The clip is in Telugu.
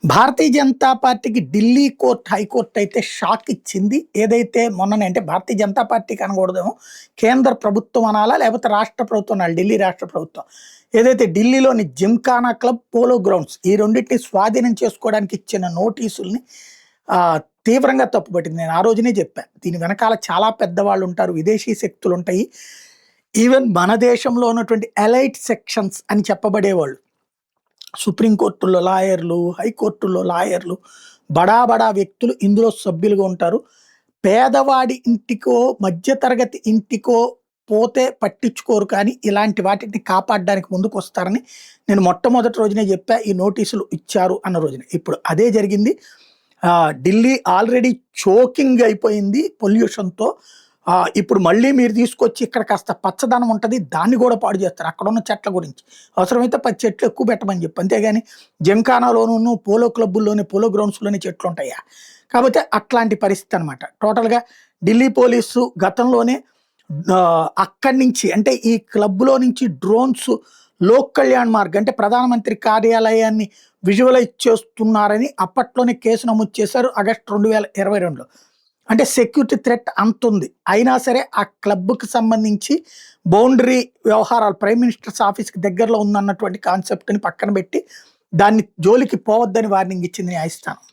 భారతీయ జనతా పార్టీకి ఢిల్లీ కోర్ట్, హైకోర్ట్ అయితే షాక్ ఇచ్చింది. ఏదైతే మొన్ననే అంటే భారతీయ జనతా పార్టీకి అనకూడదేమో, కేంద్ర ప్రభుత్వం అనాలా లేకపోతే రాష్ట్ర ప్రభుత్వం అనాలి, ఢిల్లీ రాష్ట్ర ప్రభుత్వం. ఏదైతే ఢిల్లీలోని జిమ్ఖానా క్లబ్, పోలో గ్రౌండ్స్ ఈ రెండింటిని స్వాధీనం చేసుకోవడానికి ఇచ్చిన నోటీసుల్ని తీవ్రంగా తప్పుపట్టింది. నేను ఆ రోజునే చెప్పా, దీని వెనకాల చాలా పెద్దవాళ్ళు ఉంటారు, విదేశీ శక్తులు ఉంటాయి. ఈవెన్ మన దేశంలో ఉన్నటువంటి ఎలైట్ సెక్షన్స్ అని చెప్పబడేవాళ్ళు, సుప్రీంకోర్టుల్లో లాయర్లు, హైకోర్టుల్లో లాయర్లు, బడా బడా వ్యక్తులు ఇందులో సభ్యులుగా ఉంటారు. పేదవాడి ఇంటికో మధ్యతరగతి ఇంటికో పోతే పట్టించుకోరు, కానీ ఇలాంటి వాటిని కాపాడడానికి ముందుకు వస్తారని నేను మొట్టమొదటి రోజునే చెప్పా. ఈ నోటీసులు ఇచ్చారు అన్న రోజునే ఇప్పుడు అదే జరిగింది. ఢిల్లీ ఆల్రెడీ చోకింగ్ అయిపోయింది పొల్యూషన్తో. ఇప్పుడు మళ్ళీ మీరు తీసుకొచ్చి ఇక్కడ కాస్త పచ్చదనం ఉంటుంది, దాన్ని కూడా పాడు చేస్తారు. అక్కడ ఉన్న చెట్ల గురించి అవసరమైతే 10 చెట్లు ఎక్కువ పెట్టమని చెప్పి, అంతేగాని జిమ్ఖానాలోనూ పోలో క్లబ్బుల్లోని, పోలో గ్రౌండ్స్లోనే చెట్లు ఉంటాయా? కాకపోతే అట్లాంటి పరిస్థితి అనమాట. టోటల్గా ఢిల్లీ పోలీసు గతంలోనే అక్కడి నుంచి అంటే ఈ క్లబ్లో నుంచి డ్రోన్స్ లోక్ కళ్యాణ్ మార్గ్ అంటే ప్రధానమంత్రి కార్యాలయాన్ని విజువలైజ్ చేస్తున్నారని అప్పట్లోనే కేసు నమోదు చేశారు ఆగస్టు 2022లో. అంటే సెక్యూరిటీ థ్రెట్ అంత ఉంది. అయినా సరే ఆ క్లబ్కి సంబంధించి బౌండరీ వ్యవహారాలు ప్రైమ్ మినిస్టర్స్ ఆఫీస్కి దగ్గరలో ఉందన్నటువంటి కాన్సెప్ట్ని పక్కన పెట్టి దాన్ని జోలికి పోవద్దని వార్నింగ్ ఇచ్చింది న్యాయస్థానం.